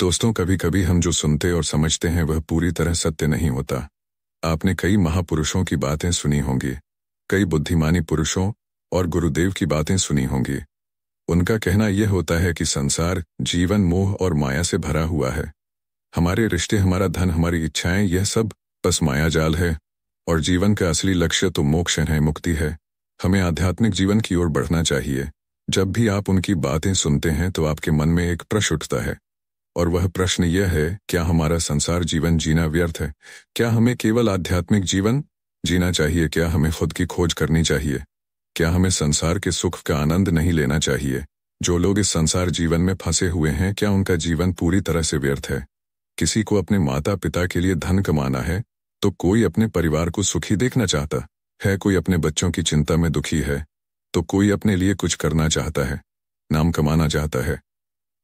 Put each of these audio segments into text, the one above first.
दोस्तों, कभी कभी हम जो सुनते और समझते हैं वह पूरी तरह सत्य नहीं होता। आपने कई महापुरुषों की बातें सुनी होंगी, कई बुद्धिमानी पुरुषों और गुरुदेव की बातें सुनी होंगी। उनका कहना यह होता है कि संसार जीवन मोह और माया से भरा हुआ है। हमारे रिश्ते, हमारा धन, हमारी इच्छाएं, यह सब बस माया जाल है और जीवन का असली लक्ष्य तो मोक्ष है, मुक्ति है। हमें आध्यात्मिक जीवन की ओर बढ़ना चाहिए। जब भी आप उनकी बातें सुनते हैं तो आपके मन में एक प्रश्न उठता है, और वह प्रश्न यह है, क्या हमारा संसार जीवन जीना व्यर्थ है? क्या हमें केवल आध्यात्मिक जीवन जीना चाहिए? क्या हमें खुद की खोज करनी चाहिए? क्या हमें संसार के सुख का आनंद नहीं लेना चाहिए? जो लोग इस संसार जीवन में फंसे हुए हैं, क्या उनका जीवन पूरी तरह से व्यर्थ है? किसी को अपने माता पिता के लिए धन कमाना है, तो कोई अपने परिवार को सुखी देखना चाहता है, कोई अपने बच्चों की चिंता में दुखी है, तो कोई अपने लिए कुछ करना चाहता है, नाम कमाना चाहता है।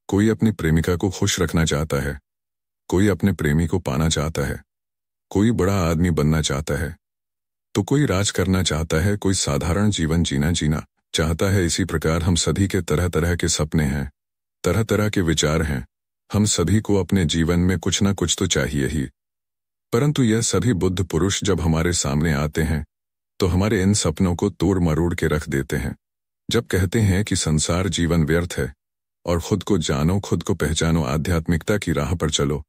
कोई अपनी प्रेमिका को खुश रखना चाहता है, कोई अपने प्रेमी को पाना चाहता है, कोई बड़ा आदमी बनना चाहता है, तो कोई राज करना चाहता है, कोई साधारण जीवन जीना चाहता है। इसी प्रकार हम सभी के तरह तरह के सपने हैं, तरह तरह के विचार हैं। हम सभी को अपने जीवन में कुछ न कुछ तो चाहिए ही। परंतु यह सभी बुद्ध पुरुष जब हमारे सामने आते हैं तो हमारे इन सपनों को तोड़ मरोड़ के रख देते हैं। जब कहते हैं कि संसार जीवन व्यर्थ है और खुद को जानो, खुद को पहचानो, आध्यात्मिकता की राह पर चलो,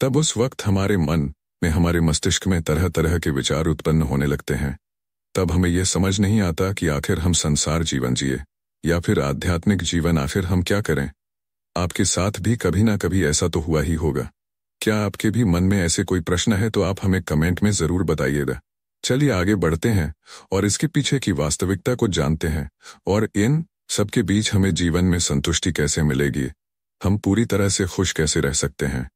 तब उस वक्त हमारे मन में, हमारे मस्तिष्क में तरह तरह के विचार उत्पन्न होने लगते हैं। तब हमें यह समझ नहीं आता कि आखिर हम संसार जीवन जिए या फिर आध्यात्मिक जीवन, आखिर हम क्या करें। आपके साथ भी कभी ना कभी ऐसा तो हुआ ही होगा। क्या आपके भी मन में ऐसे कोई प्रश्न है तो आप हमें कमेंट में जरूर बताइएगा। चलिए आगे बढ़ते हैं और इसके पीछे की वास्तविकता को जानते हैं, और इन सबके बीच हमें जीवन में संतुष्टि कैसे मिलेगी, हम पूरी तरह से खुश कैसे रह सकते हैं।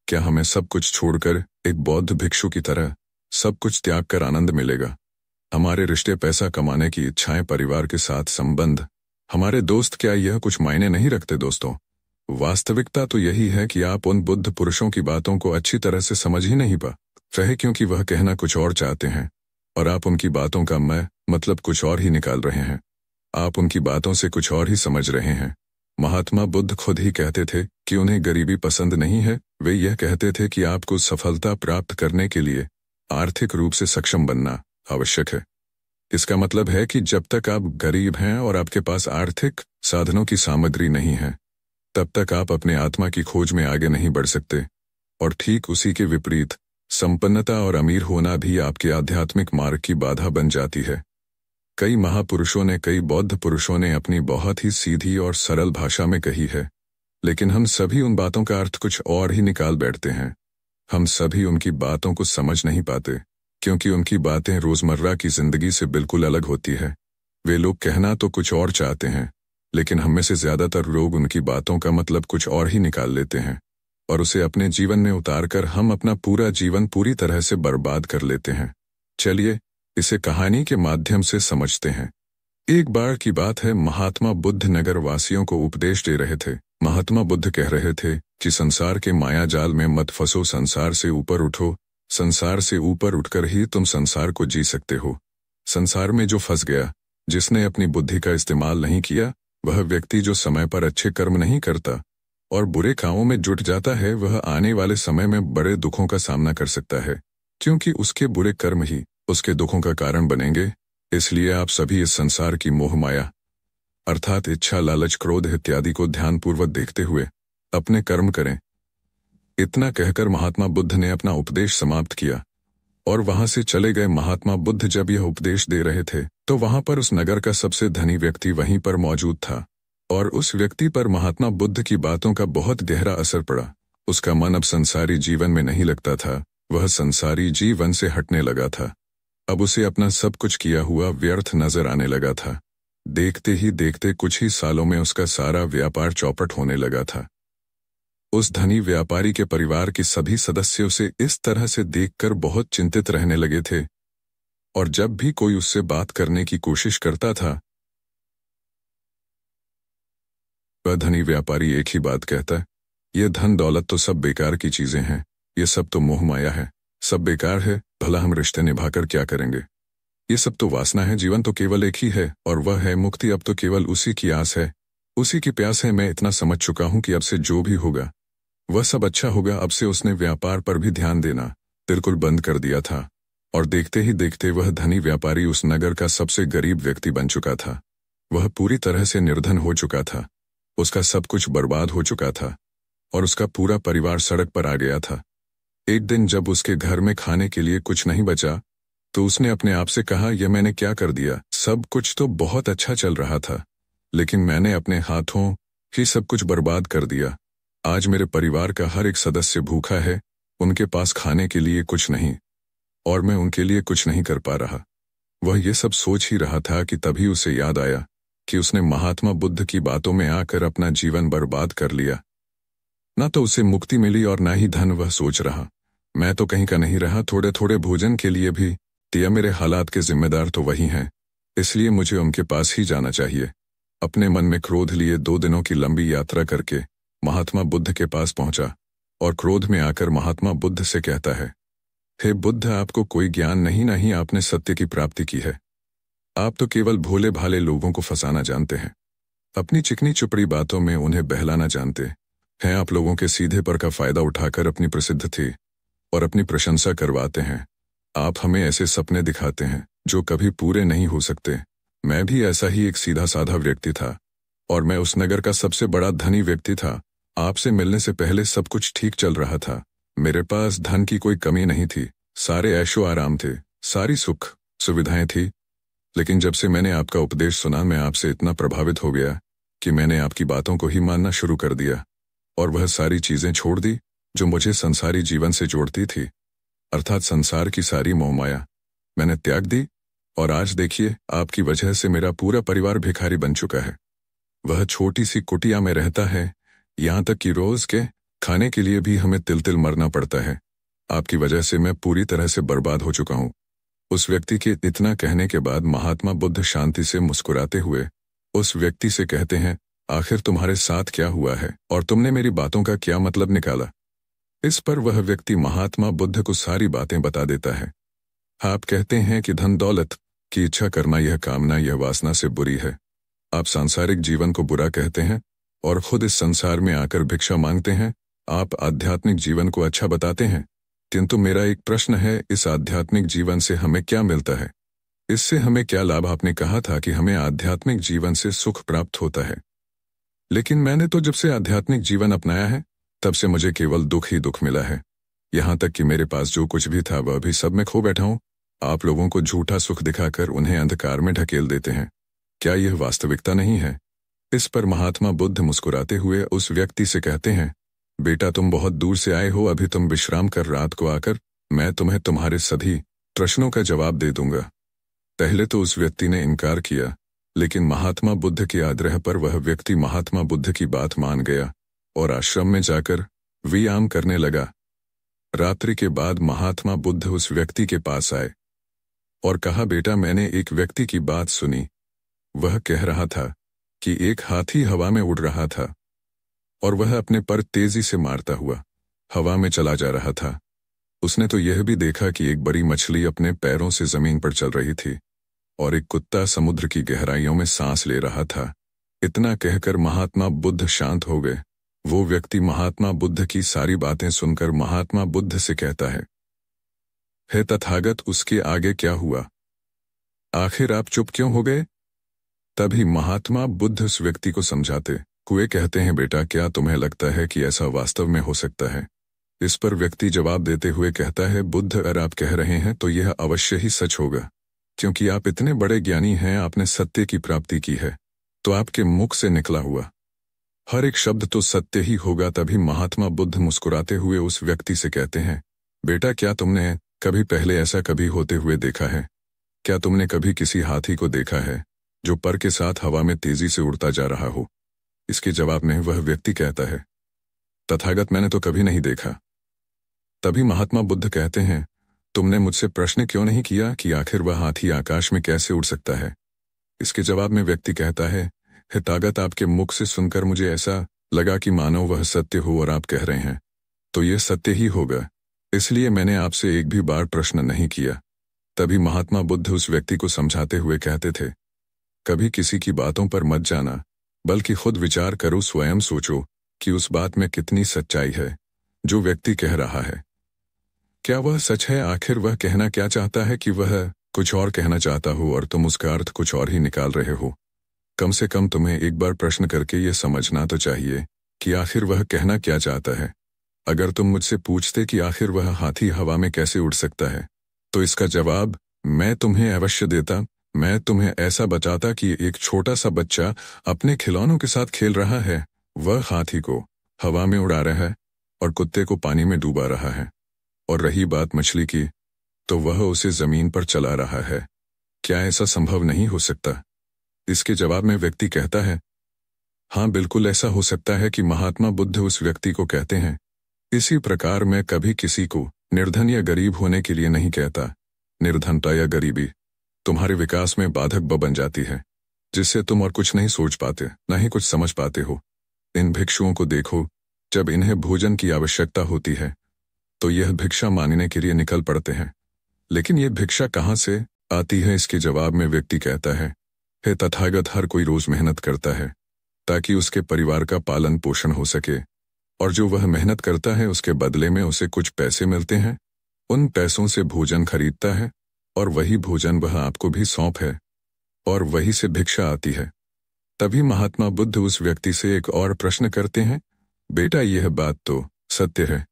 क्या हमें सब कुछ छोड़कर एक बौद्ध भिक्षु की तरह सब कुछ त्याग कर आनंद मिलेगा? हमारे रिश्ते, पैसा कमाने की इच्छाएं, परिवार के साथ संबंध, हमारे दोस्त, क्या यह कुछ मायने नहीं रखते? दोस्तों, वास्तविकता तो यही है कि आप उन बुद्ध पुरुषों की बातों को अच्छी तरह से समझ ही नहीं पा रहे, क्योंकि वह कहना कुछ और चाहते हैं और आप उनकी बातों का मतलब कुछ और ही निकाल रहे हैं। आप उनकी बातों से कुछ और ही समझ रहे हैं। महात्मा बुद्ध खुद ही कहते थे कि उन्हें गरीबी पसंद नहीं है। वे यह कहते थे कि आपको सफलता प्राप्त करने के लिए आर्थिक रूप से सक्षम बनना आवश्यक है। इसका मतलब है कि जब तक आप गरीब हैं और आपके पास आर्थिक साधनों की सामग्री नहीं है, तब तक आप अपने आत्मा की खोज में आगे नहीं बढ़ सकते। और ठीक उसी के विपरीत, संपन्नता और अमीर होना भी आपके आध्यात्मिक मार्ग की बाधा बन जाती है। कई महापुरुषों ने, कई बौद्ध पुरुषों ने अपनी बहुत ही सीधी और सरल भाषा में कही है, लेकिन हम सभी उन बातों का अर्थ कुछ और ही निकाल बैठते हैं। हम सभी उनकी बातों को समझ नहीं पाते, क्योंकि उनकी बातें रोजमर्रा की जिंदगी से बिल्कुल अलग होती है। वे लोग कहना तो कुछ और चाहते हैं, लेकिन हम में से ज्यादातर लोग उनकी बातों का मतलब कुछ और ही निकाल लेते हैं और उसे अपने जीवन में उतारकर हम अपना पूरा जीवन पूरी तरह से बर्बाद कर लेते हैं। चलिए इसे कहानी के माध्यम से समझते हैं। एक बार की बात है, महात्मा बुद्ध नगर वासियों को उपदेश दे रहे थे। महात्मा बुद्ध कह रहे थे कि संसार के माया जाल में मत फंसो, संसार से ऊपर उठो, संसार से ऊपर उठकर ही तुम संसार को जी सकते हो। संसार में जो फंस गया, जिसने अपनी बुद्धि का इस्तेमाल नहीं किया, वह व्यक्ति जो समय पर अच्छे कर्म नहीं करता और बुरे कामों में जुट जाता है, वह आने वाले समय में बड़े दुखों का सामना कर सकता है, क्योंकि उसके बुरे कर्म ही उसके दुखों का कारण बनेंगे। इसलिए आप सभी इस संसार की मोह माया अर्थात इच्छा, लालच, क्रोध इत्यादि को ध्यानपूर्वक देखते हुए अपने कर्म करें। इतना कहकर महात्मा बुद्ध ने अपना उपदेश समाप्त किया और वहां से चले गए। महात्मा बुद्ध जब यह उपदेश दे रहे थे तो वहां पर उस नगर का सबसे धनी व्यक्ति वहीं पर मौजूद था, और उस व्यक्ति पर महात्मा बुद्ध की बातों का बहुत गहरा असर पड़ा। उसका मन अब संसारी जीवन में नहीं लगता था, वह संसारी जीवन से हटने लगा था। अब उसे अपना सब कुछ किया हुआ व्यर्थ नजर आने लगा था। देखते ही देखते कुछ ही सालों में उसका सारा व्यापार चौपट होने लगा था। उस धनी व्यापारी के परिवार के सभी सदस्य उसे इस तरह से देखकर बहुत चिंतित रहने लगे थे, और जब भी कोई उससे बात करने की कोशिश करता था, वह धनी व्यापारी एक ही बात कहता, यह धन दौलत तो सब बेकार की चीजें हैं, ये सब तो मोह माया है, सब बेकार है, भला हम रिश्ते निभाकर क्या करेंगे? ये सब तो वासना है, जीवन तो केवल एक ही है और वह है मुक्ति। अब तो केवल उसी की आस है, उसी की प्यास है। मैं इतना समझ चुका हूं कि अब से जो भी होगा वह सब अच्छा होगा। अब से उसने व्यापार पर भी ध्यान देना बिल्कुल बंद कर दिया था, और देखते ही देखते वह धनी व्यापारी उस नगर का सबसे गरीब व्यक्ति बन चुका था। वह पूरी तरह से निर्धन हो चुका था, उसका सब कुछ बर्बाद हो चुका था, और उसका पूरा परिवार सड़क पर आ गया था। एक दिन जब उसके घर में खाने के लिए कुछ नहीं बचा, तो उसने अपने आप से कहा, यह मैंने क्या कर दिया? सब कुछ तो बहुत अच्छा चल रहा था, लेकिन मैंने अपने हाथों ही सब कुछ बर्बाद कर दिया। आज मेरे परिवार का हर एक सदस्य भूखा है, उनके पास खाने के लिए कुछ नहीं, और मैं उनके लिए कुछ नहीं कर पा रहा। वह ये सब सोच ही रहा था कि तभी उसे याद आया कि उसने महात्मा बुद्ध की बातों में आकर अपना जीवन बर्बाद कर लिया। ना तो उसे मुक्ति मिली और ना ही धन। वह सोच रहा, मैं तो कहीं का नहीं रहा, थोड़े थोड़े भोजन के लिए भी दिया। मेरे हालात के जिम्मेदार तो वही हैं, इसलिए मुझे उनके पास ही जाना चाहिए। अपने मन में क्रोध लिए 2 दिनों की लंबी यात्रा करके महात्मा बुद्ध के पास पहुंचा, और क्रोध में आकर महात्मा बुद्ध से कहता है, हे बुद्ध, आपको कोई ज्ञान नहीं, ना ही आपने सत्य की प्राप्ति की है। आप तो केवल भोले भाले लोगों को फंसाना जानते हैं, अपनी चिकनी चुपड़ी बातों में उन्हें बहलाना जानते हैं। आप लोगों के सीधे पर का फायदा उठाकर अपनी प्रसिद्धि और अपनी प्रशंसा करवाते हैं। आप हमें ऐसे सपने दिखाते हैं जो कभी पूरे नहीं हो सकते। मैं भी ऐसा ही एक सीधा साधा व्यक्ति था, और मैं उस नगर का सबसे बड़ा धनी व्यक्ति था। आपसे मिलने से पहले सब कुछ ठीक चल रहा था, मेरे पास धन की कोई कमी नहीं थी, सारे ऐशो आराम थे, सारी सुख सुविधाएं थी। लेकिन जब से मैंने आपका उपदेश सुना, मैं आपसे इतना प्रभावित हो गया कि मैंने आपकी बातों को ही मानना शुरू कर दिया, और वह सारी चीजें छोड़ दी जो मुझे संसारी जीवन से जोड़ती थी, अर्थात संसार की सारी मोहमाया मैंने त्याग दी। और आज देखिए, आपकी वजह से मेरा पूरा परिवार भिखारी बन चुका है। वह छोटी सी कुटिया में रहता है, यहाँ तक कि रोज के खाने के लिए भी हमें तिल तिल मरना पड़ता है। आपकी वजह से मैं पूरी तरह से बर्बाद हो चुका हूँ। उस व्यक्ति के इतना कहने के बाद महात्मा बुद्ध शांति से मुस्कुराते हुए उस व्यक्ति से कहते हैं, आखिर तुम्हारे साथ क्या हुआ है और तुमने मेरी बातों का क्या मतलब निकाला? इस पर वह व्यक्ति महात्मा बुद्ध को सारी बातें बता देता है। आप कहते हैं कि धन दौलत की इच्छा करना, यह कामना, यह वासना से बुरी है। आप सांसारिक जीवन को बुरा कहते हैं और खुद इस संसार में आकर भिक्षा मांगते हैं। आप आध्यात्मिक जीवन को अच्छा बताते हैं, किंतु मेरा एक प्रश्न है, इस आध्यात्मिक जीवन से हमें क्या मिलता है? इससे हमें क्या लाभ? आपने कहा था कि हमें आध्यात्मिक जीवन से सुख प्राप्त होता है, लेकिन मैंने तो जब से आध्यात्मिक जीवन अपनाया है, तब से मुझे केवल दुख ही दुख मिला है। यहाँ तक कि मेरे पास जो कुछ भी था वह भी सब मैं खो बैठा हूँ। आप लोगों को झूठा सुख दिखाकर उन्हें अंधकार में ढकेल देते हैं। क्या यह वास्तविकता नहीं है? इस पर महात्मा बुद्ध मुस्कुराते हुए उस व्यक्ति से कहते हैं, बेटा, तुम बहुत दूर से आए हो, अभी तुम विश्राम कर रात को आकर मैं तुम्हें तुम्हारे सभी प्रश्नों का जवाब दे दूंगा। पहले तो उस व्यक्ति ने इनकार किया, लेकिन महात्मा बुद्ध के आग्रह पर वह व्यक्ति महात्मा बुद्ध की बात मान गया और आश्रम में जाकर व्यायाम करने लगा। रात्रि के बाद महात्मा बुद्ध उस व्यक्ति के पास आए और कहा, बेटा, मैंने एक व्यक्ति की बात सुनी। वह कह रहा था कि एक हाथी हवा में उड़ रहा था और वह अपने पर तेजी से मारता हुआ हवा में चला जा रहा था। उसने तो यह भी देखा कि एक बड़ी मछली अपने पैरों से जमीन पर चल रही थी और एक कुत्ता समुद्र की गहराइयों में सांस ले रहा था। इतना कहकर महात्मा बुद्ध शांत हो गए। वो व्यक्ति महात्मा बुद्ध की सारी बातें सुनकर महात्मा बुद्ध से कहता है, हे तथागत, उसके आगे क्या हुआ? आखिर आप चुप क्यों हो गए? तभी महात्मा बुद्ध उस व्यक्ति को समझाते हुए कहते हैं, बेटा, क्या तुम्हें लगता है कि ऐसा वास्तव में हो सकता है? इस पर व्यक्ति जवाब देते हुए कहता है, बुद्ध, अगर आप कह रहे हैं तो यह अवश्य ही सच होगा, क्योंकि आप इतने बड़े ज्ञानी हैं, आपने सत्य की प्राप्ति की है, तो आपके मुख से निकला हुआ हर एक शब्द तो सत्य ही होगा। तभी महात्मा बुद्ध मुस्कुराते हुए उस व्यक्ति से कहते हैं, बेटा, क्या तुमने कभी पहले ऐसा कभी होते हुए देखा है? क्या तुमने कभी किसी हाथी को देखा है जो पर के साथ हवा में तेजी से उड़ता जा रहा हो? इसके जवाब में वह व्यक्ति कहता है, तथागत, मैंने तो कभी नहीं देखा। तभी महात्मा बुद्ध कहते हैं, तुमने मुझसे प्रश्न क्यों नहीं किया कि आखिर वह हाथी आकाश में कैसे उड़ सकता है? इसके जवाब में व्यक्ति कहता है, हे तागत, आपके मुख से सुनकर मुझे ऐसा लगा कि मानो वह सत्य हो और आप कह रहे हैं तो यह सत्य ही होगा, इसलिए मैंने आपसे एक भी बार प्रश्न नहीं किया। तभी महात्मा बुद्ध उस व्यक्ति को समझाते हुए कहते थे, कभी किसी की बातों पर मत जाना, बल्कि खुद विचार करो, स्वयं सोचो कि उस बात में कितनी सच्चाई है जो व्यक्ति कह रहा है। क्या वह सच है? आखिर वह कहना क्या चाहता है कि वह कुछ और कहना चाहता हो और तुम उसका अर्थ कुछ और ही निकाल रहे हो? कम से कम तुम्हें एक बार प्रश्न करके ये समझना तो चाहिए कि आखिर वह कहना क्या चाहता है। अगर तुम मुझसे पूछते कि आखिर वह हाथी हवा में कैसे उड़ सकता है, तो इसका जवाब मैं तुम्हें अवश्य देता। मैं तुम्हें ऐसा बताता कि एक छोटा सा बच्चा अपने खिलौनों के साथ खेल रहा है, वह हाथी को हवा में उड़ा रहा है और कुत्ते को पानी में डूबा रहा है। और रही बात मछली की, तो वह उसे जमीन पर चला रहा है। क्या ऐसा संभव नहीं हो सकता? इसके जवाब में व्यक्ति कहता है, हाँ बिल्कुल ऐसा हो सकता है कि महात्मा बुद्ध उस व्यक्ति को कहते हैं। इसी प्रकार मैं कभी किसी को निर्धन या गरीब होने के लिए नहीं कहता। निर्धनता या गरीबी तुम्हारे विकास में बाधक बन जाती है, जिससे तुम और कुछ नहीं सोच पाते, न ही कुछ समझ पाते हो। इन भिक्षुओं को देखो, जब इन्हें भोजन की आवश्यकता होती है तो यह भिक्षा मांगने के लिए निकल पड़ते हैं। लेकिन यह भिक्षा कहाँ से आती है? इसके जवाब में व्यक्ति कहता है, हे तथागत, हर कोई रोज मेहनत करता है ताकि उसके परिवार का पालन पोषण हो सके, और जो वह मेहनत करता है उसके बदले में उसे कुछ पैसे मिलते हैं। उन पैसों से भोजन खरीदता है और वही भोजन वह आपको भी सौंप है, और वही से भिक्षा आती है। तभी महात्मा बुद्ध उस व्यक्ति से एक और प्रश्न करते हैं, बेटा यह बात तो सत्य है,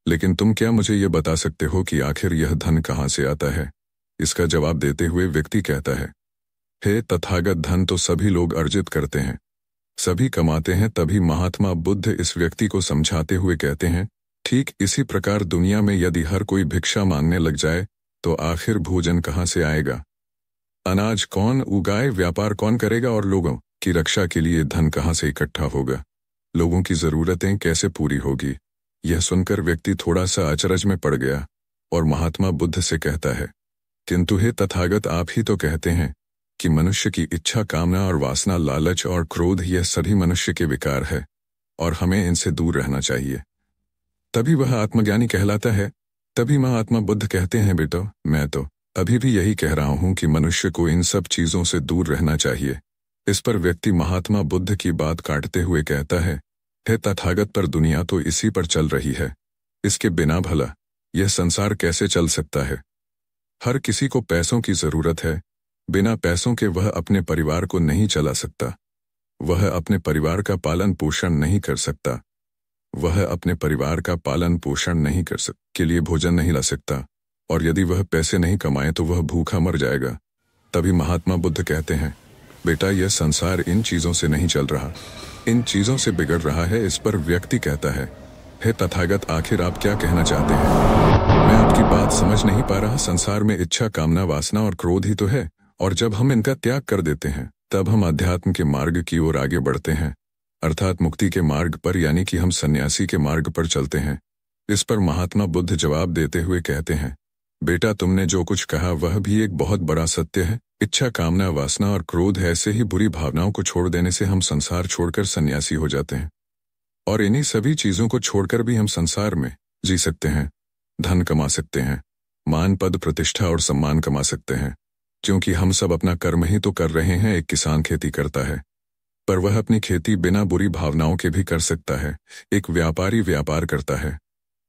लेकिन तुम क्या मुझे यह बता सकते हो कि आखिर यह धन कहाँ से आता है? इसका जवाब देते हुए व्यक्ति कहता है, हे तथागत, धन तो सभी लोग अर्जित करते हैं, सभी कमाते हैं। तभी महात्मा बुद्ध इस व्यक्ति को समझाते हुए कहते हैं, ठीक इसी प्रकार दुनिया में यदि हर कोई भिक्षा मांगने लग जाए तो आखिर भोजन कहाँ से आएगा? अनाज कौन उगाए, व्यापार कौन करेगा, और लोगों की रक्षा के लिए धन कहाँ से इकट्ठा होगा? लोगों की जरूरतें कैसे पूरी होगी? यह सुनकर व्यक्ति थोड़ा सा अचरज में पड़ गया और महात्मा बुद्ध से कहता है, किंतु हे तथागत, आप ही तो कहते हैं कि मनुष्य की इच्छा, कामना और वासना, लालच और क्रोध, यह सभी मनुष्य के विकार है और हमें इनसे दूर रहना चाहिए, तभी वह आत्मज्ञानी कहलाता है। तभी महात्मा बुद्ध कहते हैं, बेटो मैं तो अभी भी यही कह रहा हूं कि मनुष्य को इन सब चीजों से दूर रहना चाहिए। इस पर व्यक्ति महात्मा बुद्ध की बात काटते हुए कहता है, हे तथागत, पर दुनिया तो इसी पर चल रही है, इसके बिना भला यह संसार कैसे चल सकता है? हर किसी को पैसों की जरूरत है, बिना पैसों के वह अपने परिवार को नहीं चला सकता, वह अपने परिवार का पालन पोषण नहीं कर सकता, वह अपने परिवार का पालन पोषण नहीं कर सकता, के लिए भोजन नहीं ला सकता, और यदि वह पैसे नहीं कमाए तो वह भूखा मर जाएगा। तभी महात्मा बुद्ध कहते हैं, बेटा यह संसार इन चीजों से नहीं चल रहा, इन चीजों से बिगड़ रहा है। इस पर व्यक्ति कहता है, हे तथागत, आखिर आप क्या कहना चाहते हैं? मैं आपकी बात समझ नहीं पा रहा। संसार में इच्छा, कामना, वासना और क्रोध ही तो है, और जब हम इनका त्याग कर देते हैं तब हम अध्यात्म के मार्ग की ओर आगे बढ़ते हैं, अर्थात मुक्ति के मार्ग पर, यानी कि हम सन्यासी के मार्ग पर चलते हैं। इस पर महात्मा बुद्ध जवाब देते हुए कहते हैं, बेटा तुमने जो कुछ कहा वह भी एक बहुत बड़ा सत्य है। इच्छा, कामना, वासना और क्रोध ऐसे ही बुरी भावनाओं को छोड़ देने से हम संसार छोड़कर सन्यासी हो जाते हैं, और इन्हीं सभी चीजों को छोड़कर भी हम संसार में जी सकते हैं, धन कमा सकते हैं, मान, पद, प्रतिष्ठा और सम्मान कमा सकते हैं, क्योंकि हम सब अपना कर्म ही तो कर रहे हैं। एक किसान खेती करता है, पर वह अपनी खेती बिना बुरी भावनाओं के भी कर सकता है। एक व्यापारी व्यापार करता है,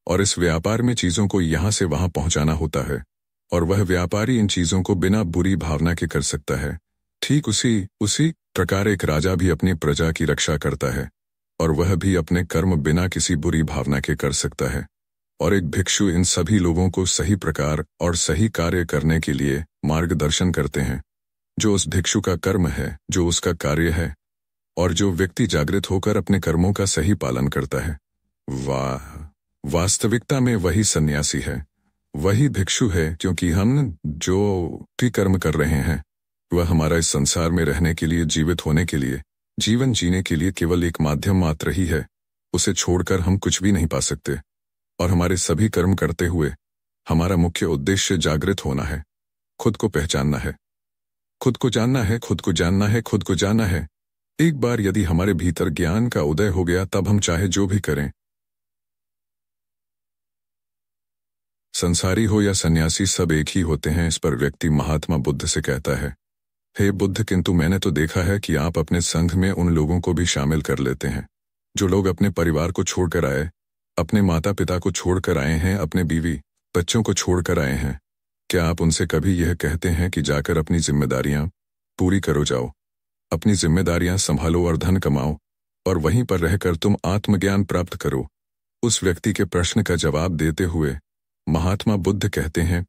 और इस व्यापार में चीजों को यहाँ से वहां पहुंचाना होता है, और वह व्यापारी इन चीजों को बिना बुरी भावना के कर सकता है। ठीक उसी प्रकार एक राजा भी अपनी प्रजा की रक्षा करता है, और वह भी अपने कर्म बिना किसी बुरी भावना के कर सकता है। और एक भिक्षु इन सभी लोगों को सही प्रकार और सही कार्य करने के लिए मार्गदर्शन करते हैं, जो उस भिक्षु का कर्म है, जो उसका कार्य है, और जो व्यक्ति जागृत होकर अपने कर्मों का सही पालन करता है, वास्तविकता में वही सन्यासी है, वही भिक्षु है, क्योंकि हम जो भी कर्म कर रहे हैं वह हमारा इस संसार में रहने के लिए, जीवित होने के लिए, जीवन जीने के लिए केवल एक माध्यम मात्र ही है। उसे छोड़कर हम कुछ भी नहीं पा सकते, और हमारे सभी कर्म करते हुए हमारा मुख्य उद्देश्य जागृत होना है, खुद को पहचानना है, खुद को जानना है, खुद को जानना है, खुद को जानना है। एक बार यदि हमारे भीतर ज्ञान का उदय हो गया, तब हम चाहे जो भी करें, संसारी हो या सन्यासी, सब एक ही होते हैं। इस पर व्यक्ति महात्मा बुद्ध से कहता है, हे बुद्ध, किंतु मैंने तो देखा है कि आप अपने संघ में उन लोगों को भी शामिल कर लेते हैं जो लोग अपने परिवार को छोड़कर आए, अपने माता पिता को छोड़कर आए हैं, अपने बीवी बच्चों को छोड़कर आए हैं, क्या आप उनसे कभी यह कहते हैं कि जाकर अपनी जिम्मेदारियां पूरी करो, जाओ, अपनी जिम्मेदारियां संभालो और धन कमाओ और वहीं पर रहकर तुम आत्मज्ञान प्राप्त करो? उस व्यक्ति के प्रश्न का जवाब देते हुए महात्मा बुद्ध कहते हैं,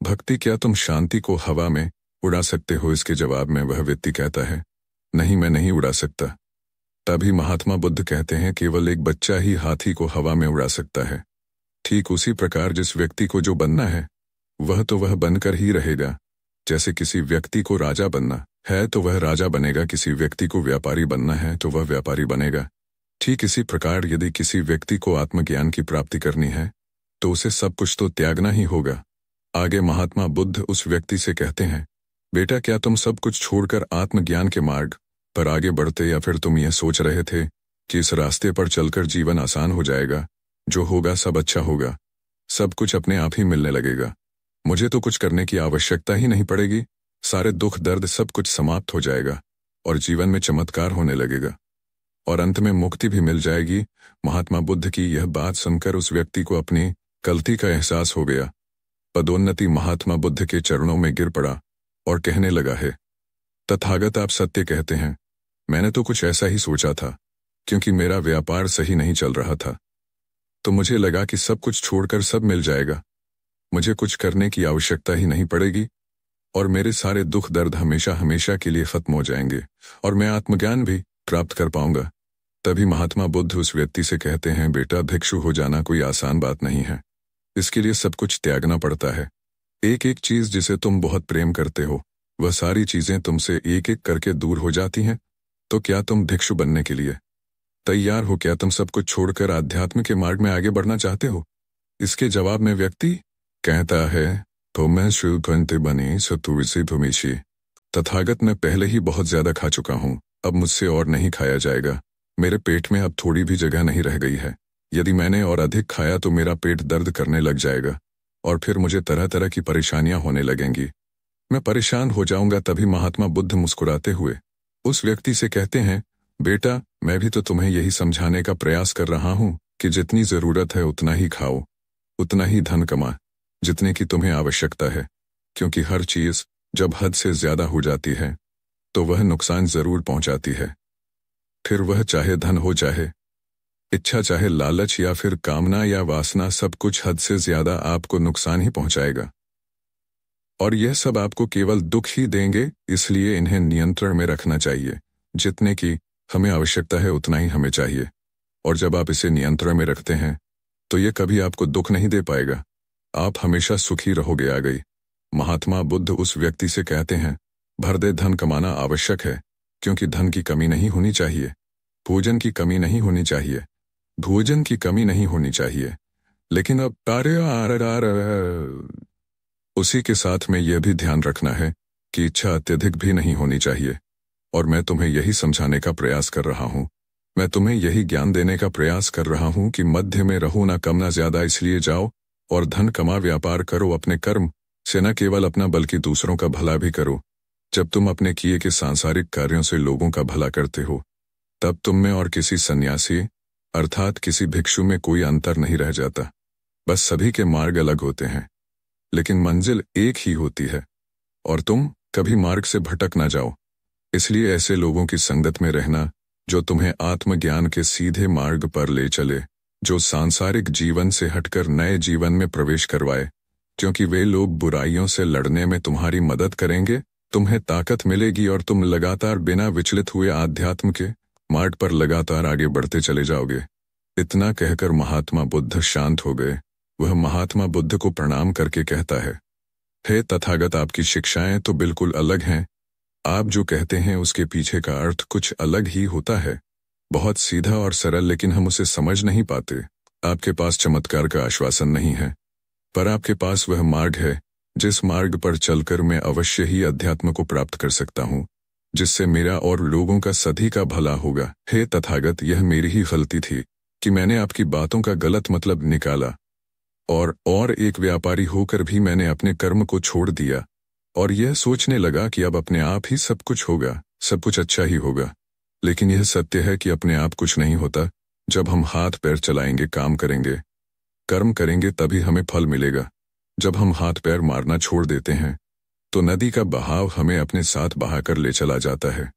भक्ति, क्या तुम शांति को हवा में उड़ा सकते हो? इसके जवाब में वह व्यक्ति कहता है, नहीं, मैं नहीं उड़ा सकता। तभी महात्मा बुद्ध कहते हैं, केवल एक बच्चा ही हाथी को हवा में उड़ा सकता है। ठीक उसी प्रकार जिस व्यक्ति को जो बनना है वह तो वह बनकर ही रहेगा। जैसे किसी व्यक्ति को राजा बनना है तो वह राजा बनेगा, किसी व्यक्ति को व्यापारी बनना है तो वह व्यापारी बनेगा। ठीक इसी प्रकार यदि किसी व्यक्ति को आत्मज्ञान की प्राप्ति करनी है तो उसे सब कुछ तो त्यागना ही होगा। आगे महात्मा बुद्ध उस व्यक्ति से कहते हैं, बेटा, क्या तुम सब कुछ छोड़कर आत्मज्ञान के मार्ग पर आगे बढ़ते, या फिर तुम यह सोच रहे थे कि इस रास्ते पर चलकर जीवन आसान हो जाएगा, जो होगा सब अच्छा होगा, सब कुछ अपने आप ही मिलने लगेगा, मुझे तो कुछ करने की आवश्यकता ही नहीं पड़ेगी, सारे दुख दर्द सब कुछ समाप्त हो जाएगा और जीवन में चमत्कार होने लगेगा और अंत में मुक्ति भी मिल जाएगी? महात्मा बुद्ध की यह बात सुनकर उस व्यक्ति को अपनी गलती का एहसास हो गया। पदोन्नति महात्मा बुद्ध के चरणों में गिर पड़ा और कहने लगा है, तथागत, आप सत्य कहते हैं, मैंने तो कुछ ऐसा ही सोचा था, क्योंकि मेरा व्यापार सही नहीं चल रहा था तो मुझे लगा कि सब कुछ छोड़कर सब मिल जाएगा, मुझे कुछ करने की आवश्यकता ही नहीं पड़ेगी और मेरे सारे दुख दर्द हमेशा हमेशा के लिए खत्म हो जाएंगे और मैं आत्मज्ञान भी प्राप्त कर पाऊंगा। तभी महात्मा बुद्ध उस व्यक्ति से कहते हैं, बेटा, भिक्षु हो जाना कोई आसान बात नहीं है, इसके लिए सब कुछ त्यागना पड़ता है। एक एक चीज जिसे तुम बहुत प्रेम करते हो वह सारी चीजें तुमसे एक एक करके दूर हो जाती हैं। तो क्या तुम भिक्षु बनने के लिए तैयार हो? क्या तुम सब कुछ छोड़कर आध्यात्म के मार्ग में आगे बढ़ना चाहते हो? इसके जवाब में व्यक्ति कहता है, तो मैं शुभंते बनी सतुविसी भूमिशी, तथागत, मैं पहले ही बहुत ज्यादा खा चुका हूँ, अब मुझसे और नहीं खाया जाएगा, मेरे पेट में अब थोड़ी भी जगह नहीं रह गई है, यदि मैंने और अधिक खाया तो मेरा पेट दर्द करने लग जाएगा और फिर मुझे तरह तरह की परेशानियां होने लगेंगी, मैं परेशान हो जाऊंगा। तभी महात्मा बुद्ध मुस्कुराते हुए उस व्यक्ति से कहते हैं, बेटा, मैं भी तो तुम्हें यही समझाने का प्रयास कर रहा हूँ कि जितनी जरूरत है उतना ही खाओ, उतना ही धन कमा जितने की तुम्हें आवश्यकता है, क्योंकि हर चीज जब हद से ज्यादा हो जाती है तो वह नुकसान जरूर पहुंचाती है। फिर वह चाहे धन हो, चाहे इच्छा, चाहे लालच या फिर कामना या वासना, सब कुछ हद से ज्यादा आपको नुकसान ही पहुंचाएगा और यह सब आपको केवल दुख ही देंगे। इसलिए इन्हें नियंत्रण में रखना चाहिए, जितने की हमें आवश्यकता है उतना ही हमें चाहिए, और जब आप इसे नियंत्रण में रखते हैं तो यह कभी आपको दुख नहीं दे पाएगा, आप हमेशा सुखी रहोगे। आ गई महात्मा बुद्ध उस व्यक्ति से कहते हैं, भर दे धन कमाना आवश्यक है, क्योंकि धन की कमी नहीं होनी चाहिए, भोजन की कमी नहीं होनी चाहिए, भोजन की कमी नहीं होनी चाहिए, लेकिन अब उसी के साथ में यह भी ध्यान रखना है कि इच्छा अत्यधिक भी नहीं होनी चाहिए। और मैं तुम्हें यही समझाने का प्रयास कर रहा हूँ, मैं तुम्हें यही ज्ञान देने का प्रयास कर रहा हूँ कि मध्य में रहो, ना कम ना ज्यादा, इसलिए जाओ और धन कमा, व्यापार करो, अपने कर्म से न केवल अपना बल्कि दूसरों का भला भी करो। जब तुम अपने किए के सांसारिक कार्यों से लोगों का भला करते हो तब तुम में और किसी सन्यासी अर्थात किसी भिक्षु में कोई अंतर नहीं रह जाता। बस सभी के मार्ग अलग होते हैं लेकिन मंजिल एक ही होती है और तुम कभी मार्ग से भटक ना जाओ। इसलिए ऐसे लोगों की संगत में रहना जो तुम्हें आत्मज्ञान के सीधे मार्ग पर ले चले, जो सांसारिक जीवन से हटकर नए जीवन में प्रवेश करवाए, क्योंकि वे लोग बुराइयों से लड़ने में तुम्हारी मदद करेंगे, तुम्हें ताकत मिलेगी और तुम लगातार बिना विचलित हुए आध्यात्म के मार्ग पर लगातार आगे बढ़ते चले जाओगे। इतना कहकर महात्मा बुद्ध शांत हो गए। वह महात्मा बुद्ध को प्रणाम करके कहता है, हे तथागत, आपकी शिक्षाएं तो बिल्कुल अलग हैं, आप जो कहते हैं उसके पीछे का अर्थ कुछ अलग ही होता है, बहुत सीधा और सरल, लेकिन हम उसे समझ नहीं पाते। आपके पास चमत्कार का आश्वासन नहीं है, पर आपके पास वह मार्ग है जिस मार्ग पर चलकर मैं अवश्य ही अध्यात्म को प्राप्त कर सकता हूँ, जिससे मेरा और लोगों का सभी का भला होगा। हे तथागत, यह मेरी ही गलती थी कि मैंने आपकी बातों का गलत मतलब निकाला और एक व्यापारी होकर भी मैंने अपने कर्म को छोड़ दिया और यह सोचने लगा कि अब अपने आप ही सब कुछ होगा, सब कुछ अच्छा ही होगा। लेकिन यह सत्य है कि अपने आप कुछ नहीं होता, जब हम हाथ पैर चलाएंगे, काम करेंगे, कर्म करेंगे, तभी हमें फल मिलेगा। जब हम हाथ पैर मारना छोड़ देते हैं तो नदी का बहाव हमें अपने साथ बहाकर ले चला जाता है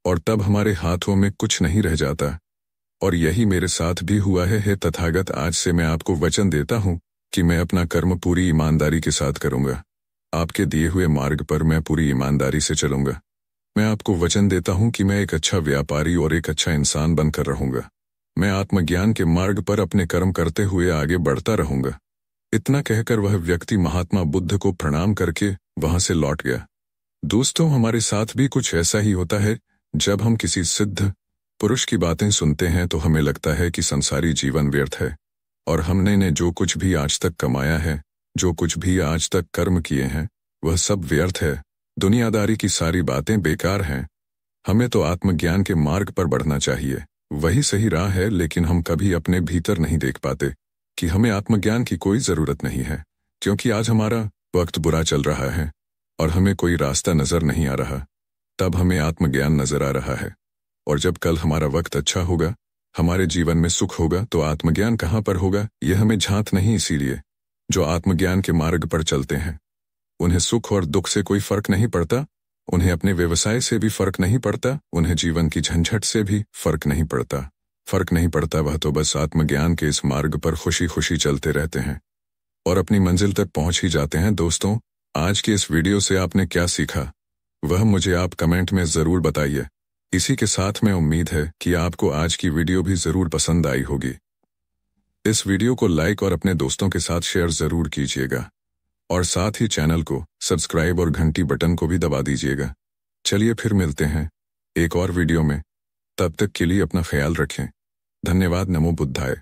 और तब हमारे हाथों में कुछ नहीं रह जाता। और यही मेरे साथ भी हुआ है। हे तथागत, आज से मैं आपको वचन देता हूं कि मैं अपना कर्म पूरी ईमानदारी के साथ करूंगा। आपके दिए हुए मार्ग पर मैं पूरी ईमानदारी से चलूंगा। मैं आपको वचन देता हूं कि मैं एक अच्छा व्यापारी और एक अच्छा इंसान बनकर रहूंगा। मैं आत्मज्ञान के मार्ग पर अपने कर्म करते हुए आगे बढ़ता रहूंगा। इतना कहकर वह व्यक्ति महात्मा बुद्ध को प्रणाम करके वहां से लौट गया। दोस्तों, हमारे साथ भी कुछ ऐसा ही होता है। जब हम किसी सिद्ध पुरुष की बातें सुनते हैं तो हमें लगता है कि संसारी जीवन व्यर्थ है और हमने ने जो कुछ भी आज तक कमाया है, जो कुछ भी आज तक कर्म किए हैं, वह सब व्यर्थ है। दुनियादारी की सारी बातें बेकार हैं। हमें तो आत्मज्ञान के मार्ग पर बढ़ना चाहिए, वही सही राह है। लेकिन हम कभी अपने भीतर नहीं देख पाते कि हमें आत्मज्ञान की कोई जरूरत नहीं है, क्योंकि आज हमारा वक्त बुरा चल रहा है और हमें कोई रास्ता नजर नहीं आ रहा। तब हमें आत्मज्ञान नजर आ रहा है। और जब कल हमारा वक्त अच्छा होगा, हमारे जीवन में सुख होगा, तो आत्मज्ञान कहाँ पर होगा यह हमें झांत नहीं। इसीलिए जो आत्मज्ञान के मार्ग पर चलते हैं उन्हें सुख और दुख से कोई फर्क नहीं पड़ता, उन्हें अपने व्यवसाय से भी फर्क नहीं पड़ता, उन्हें जीवन की झंझट से भी फर्क नहीं पड़ता। वह तो बस आत्मज्ञान के इस मार्ग पर खुशी खुशी चलते रहते हैं और अपनी मंजिल तक पहुंच ही जाते हैं। दोस्तों, आज के इस वीडियो से आपने क्या सीखा वह मुझे आप कमेंट में जरूर बताइए। इसी के साथ में उम्मीद है कि आपको आज की वीडियो भी जरूर पसंद आई होगी। इस वीडियो को लाइक और अपने दोस्तों के साथ शेयर जरूर कीजिएगा और साथ ही चैनल को सब्सक्राइब और घंटी बटन को भी दबा दीजिएगा। चलिए फिर मिलते हैं एक और वीडियो में। तब तक के लिए अपना ख्याल रखें। धन्यवाद। नमो बुद्धाय।